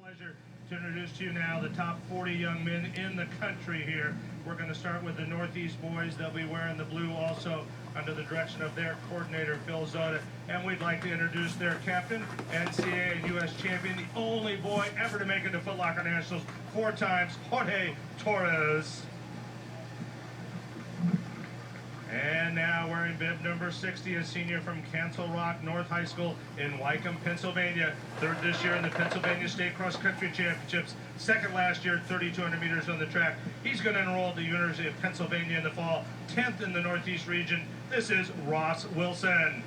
Pleasure to introduce to you now the top 40 young men in the country here. We're going to start with the Northeast boys. They'll be wearing the blue also under the direction of their coordinator, Phil Zoda. And we'd like to introduce their captain, NCAA and U.S. champion, the only boy ever to make it to Foot Locker Nationals 4 times, Jorge Torres. And now wearing bib number 60, a senior from Cancel Rock North High School in Wycombe, Pennsylvania. Third this year in the Pennsylvania State Cross Country Championships. Second last year, 3,200 meters on the track. He's going to enroll at the University of Pennsylvania in the fall. 10th in the Northeast region. This is Ross Wilson.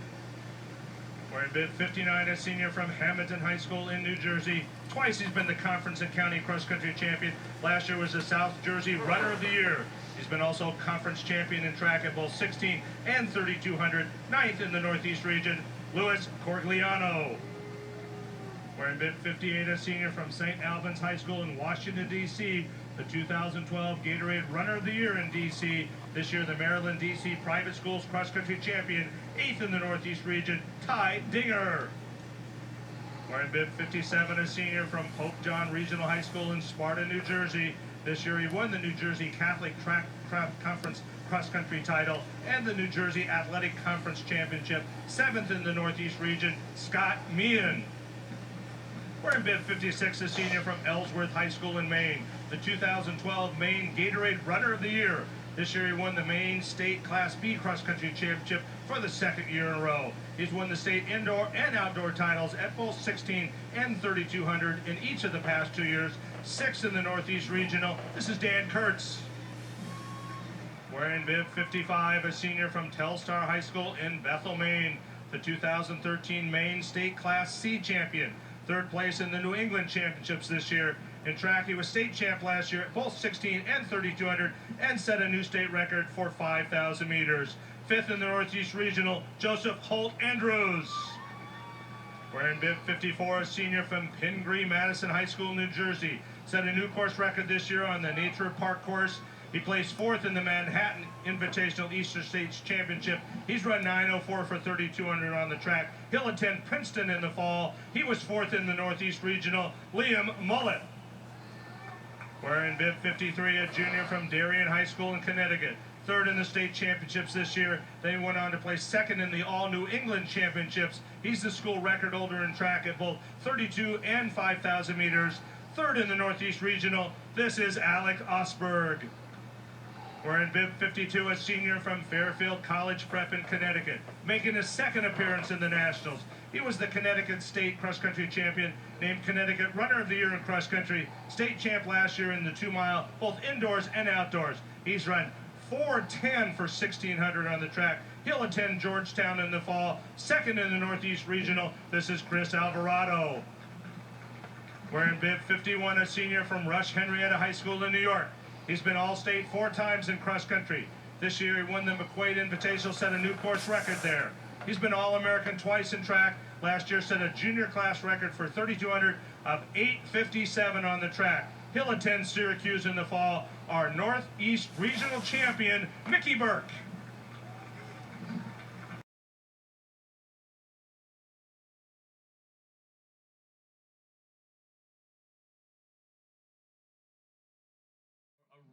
Wearing bib 59, a senior from Hamilton High School in New Jersey. Twice he's been the conference and county cross country champion. Last year was the South Jersey Runner of the Year. He's been also conference champion in track at both 16 and 3,200. 9th in the Northeast region, Louis Corgliano. Wearing bib 58, a senior from St. Albans High School in Washington, D.C. The 2012 Gatorade Runner of the Year in D.C. This year, the Maryland D.C. Private Schools Cross Country Champion. 8th in the Northeast region, Ty Dinger. Wearing bib 57, a senior from Pope John Regional High School in Sparta, New Jersey. This year he won the New Jersey Catholic Track Conference Cross Country title and the New Jersey Athletic Conference Championship. 7th in the Northeast region, Scott Meehan. Wearing bib 56, a senior from Ellsworth High School in Maine. The 2012 Maine Gatorade Runner of the Year. This year he won the Maine State Class B Cross Country Championship for the 2nd year in a row. He's won the state indoor and outdoor titles at both 16 and 3,200 in each of the past 2 years. 6th in the Northeast Regional. This is Dan Kurtz. Wearing bib 55, a senior from Telstar High School in Bethel, Maine. The 2013 Maine State Class C champion. 3rd place in the New England Championships this year. In track, he was state champ last year at both 16 and 3,200 and set a new state record for 5,000 meters. 5th in the Northeast Regional, Joseph Holt Andrews. Wearing bib 54, a senior from Pingree Madison High School, New Jersey. Set a new course record this year on the Nature Park course. He placed 4th in the Manhattan Invitational Eastern States Championship. He's run 9:04 for 3,200 on the track. He'll attend Princeton in the fall. He was 4th in the Northeast Regional, Liam Mullet. Wearing bib 53, a junior from Darien High School in Connecticut. 3rd in the state championships this year. Then he went on to place 2nd in the All New England Championships. He's the school record holder in track at both 32 and 5,000 meters. 3rd in the Northeast Regional. This is Alec Osberg. Wearing bib 52, a senior from Fairfield College Prep in Connecticut, making his 2nd appearance in the Nationals. He was the Connecticut State Cross Country Champion, named Connecticut Runner of the Year in Cross Country, state champ last year in the 2-mile, both indoors and outdoors. He's run 4:10 for 1,600 on the track. He'll attend Georgetown in the fall. 2nd in the Northeast Regional. This is Chris Alvarado. Wearing bib 51, a senior from Rush Henrietta High School in New York. He's been All-State 4 times in cross country. This year he won the McQuaid Invitational, set a new course record there. He's been All-American twice in track. Last year set a junior class record for 3,200 of 8:57 on the track. He'll attend Syracuse in the fall. Our Northeast Regional Champion, Mickey Burke.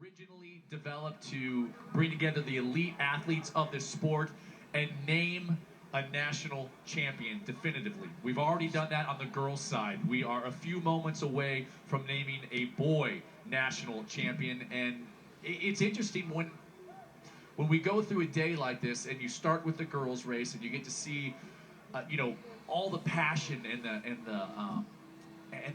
Originally developed to bring together the elite athletes of the sport and name a national champion definitively. We've already done that on the girls' side. We are a few moments away from naming a boy national champion, and it's interesting when we go through a day like this and you start with the girls' race and you get to see all the passion and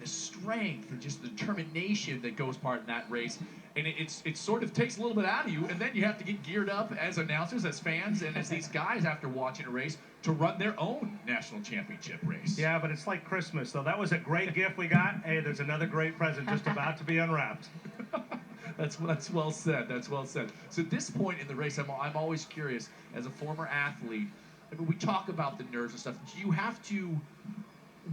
the strength and just the determination that goes part in that race. And it sort of takes a little bit out of you, and then you have to get geared up as announcers, as fans, and as these guys after watching a race to run their own national championship race. Yeah, but it's like Christmas, though. That was a great gift we got. Hey, there's another great present just about to be unwrapped. That's well said. That's well said. So at this point in the race, I'm always curious, as a former athlete, I mean, we talk about the nerves and stuff. Do you have to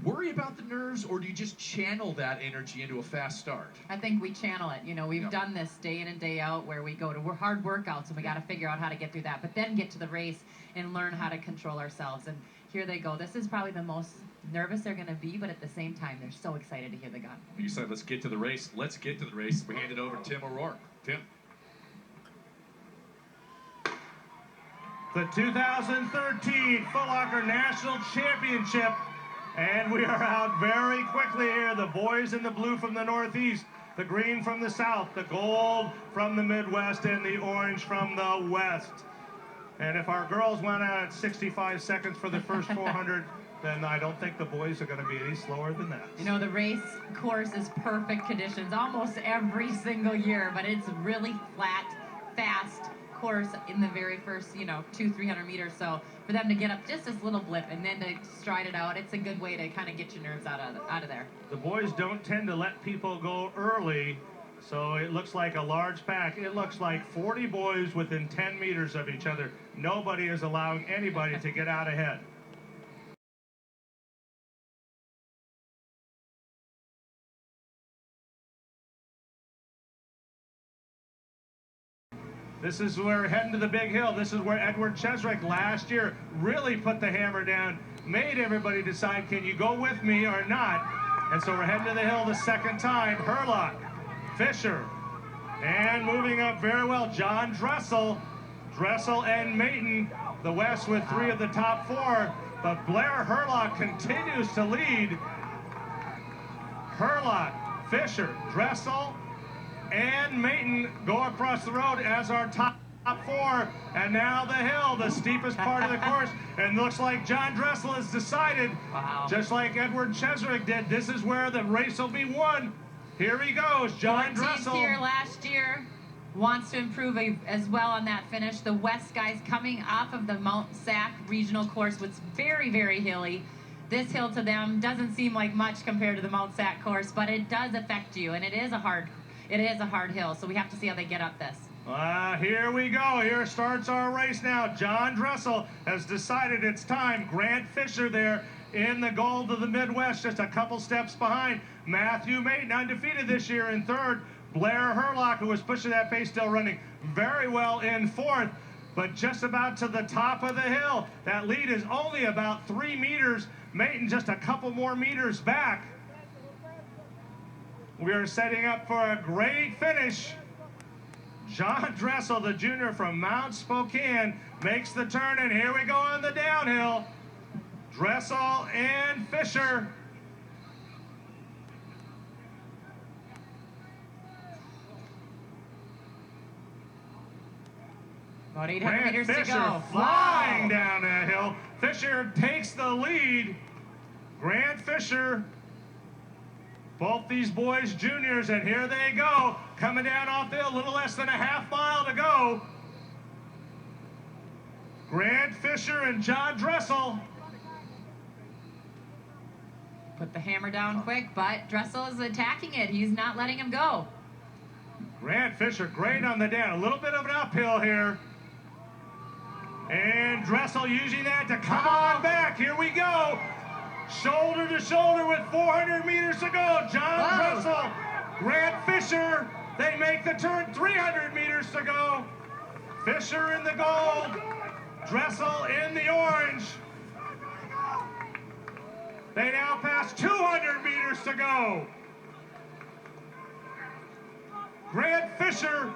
worry about the nerves, or do you just channel that energy into a fast start? I think we channel it. We've done this day in and day out where we go to hard workouts and we got to figure out how to get through that, but then get to the race and learn how to control ourselves. And here they go. This is probably the most nervous they're going to be, but at the same time, they're so excited to hear the gun. You said, let's get to the race. Let's get to the race. We hand it over to Tim O'Rourke. Tim. The 2013 Foot Locker National Championship. And we are out very quickly here. The boys in the blue from the northeast, the green from the south, the gold from the Midwest, and the orange from the west. And if our girls went out at 65 seconds for the first 400, then I don't think the boys are going to be any slower than that. You know, the race course is perfect conditions almost every single year, but it's really flat, fast course in the very first, 200-300 meters. So for them to get up just this little blip and then to stride it out, it's a good way to kind of get your nerves out of there. The boys don't tend to let people go early, so it looks like a large pack. It looks like 40 boys within 10 meters of each other. Nobody is allowing anybody to get out ahead. This is where we're heading to the big hill. This is where Edward Chesrick last year really put the hammer down, made everybody decide, can you go with me or not? And so we're heading to the hill the second time. Herlock, Fisher, and moving up very well, John Dressel. Dressel and Mayton, the West with 3 of the top 4. But Blair Herlock continues to lead. Herlock, Fisher, Dressel, and Mayton go across the road as our top 4. And now the hill, the steepest part of the course. And looks like John Dressel has decided, just like Edward Chesrick did, this is where the race will be won. Here he goes, John Dressel. Here last year, wants to improve as well on that finish. The West guys coming off of the Mount Sac regional course, was very, very hilly. This hill to them doesn't seem like much compared to the Mount Sac course, but it does affect you, and it is a hard hill, so we have to see how they get up this. Here we go. Here starts our race now. John Dressel has decided it's time. Grant Fisher there in the gold of the Midwest, just a couple steps behind. Matthew Mayton, undefeated this year, in 3rd. Blair Herlock, who was pushing that pace, still running very well in 4th. But just about to the top of the hill. That lead is only about 3 meters. Mayton just a couple more meters back. We are setting up for a great finish. John Dressel, the junior from Mount Spokane, makes the turn, and here we go on the downhill. Dressel and Fisher. About 800 meters Fisher to go. Flying down that hill. Fisher takes the lead. Grant Fisher. Both these boys juniors, and here they go. Coming down off the hill, a little less than a half mile to go. Grant Fisher and John Dressel. Put the hammer down quick, but Dressel is attacking it. He's not letting him go. Grant Fisher, great on the down. A little bit of an uphill here. And Dressel using that to come on back. Here we go. Shoulder to shoulder with 400 meters to go. John Dressel, Grant Fisher. They make the turn, 300 meters to go. Fisher in the gold, Dressel in the orange. They now pass 200 meters to go. Grant Fisher,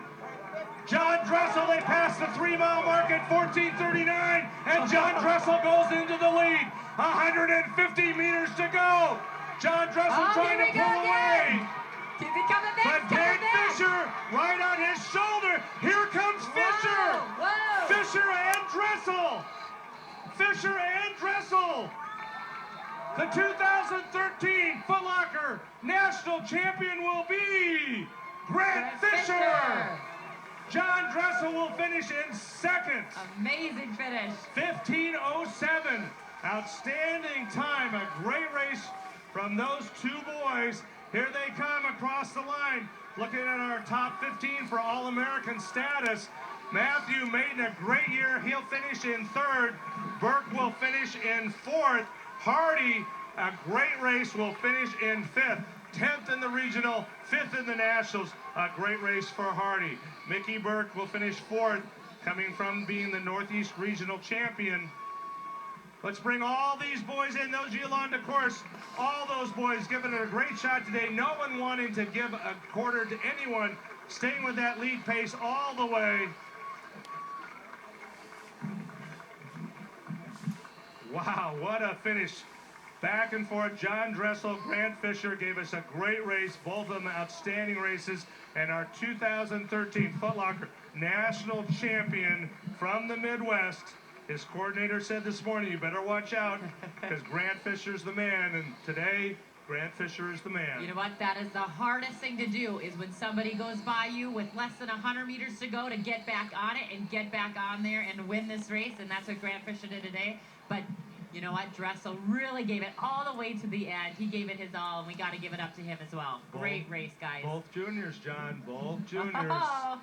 John Dressel, they pass the 3-mile mark at 14:39, and John Dressel goes into the lead. 150 meters to go. John Dressel trying to pull away. Keep it coming back. But Grant Fisher right on his shoulder. Here comes Fisher. Whoa. Fisher and Dressel. Fisher and Dressel. The 2013 Foot Locker National Champion will be Grant Fisher. John Dressel will finish in 2nd. Amazing finish. 15:07. Outstanding time. A great race from those 2 boys. Here they come across the line. Looking at our top 15 for All-American status. Matthew Mayton, a great year. He'll finish in 3rd. Burke will finish in 4th. Hardy, a great race, will finish in 5th. 10th in the regional, 5th in the nationals. A great race for Hardy. Mickey Burke will finish 4th, coming from being the Northeast Regional Champion. Let's bring all these boys in. Those of you along the course, all those boys giving it a great shot today. No one wanting to give a quarter to anyone. Staying with that lead pace all the way. Wow, what a finish. Back and forth. John Dressel, Grant Fisher gave us a great race. Both of them outstanding races. And our 2013 Foot Locker National Champion from the Midwest. His coordinator said this morning, you better watch out because Grant Fisher's the man. And today, Grant Fisher is the man. You know what? That is the hardest thing to do is when somebody goes by you with less than 100 meters to go to get back on it and get back on there and win this race. And that's what Grant Fisher did today. But you know what? Dressel really gave it all the way to the end. He gave it his all, and we got to give it up to him as well. Great race, guys. Both juniors, John. Both juniors. Oh.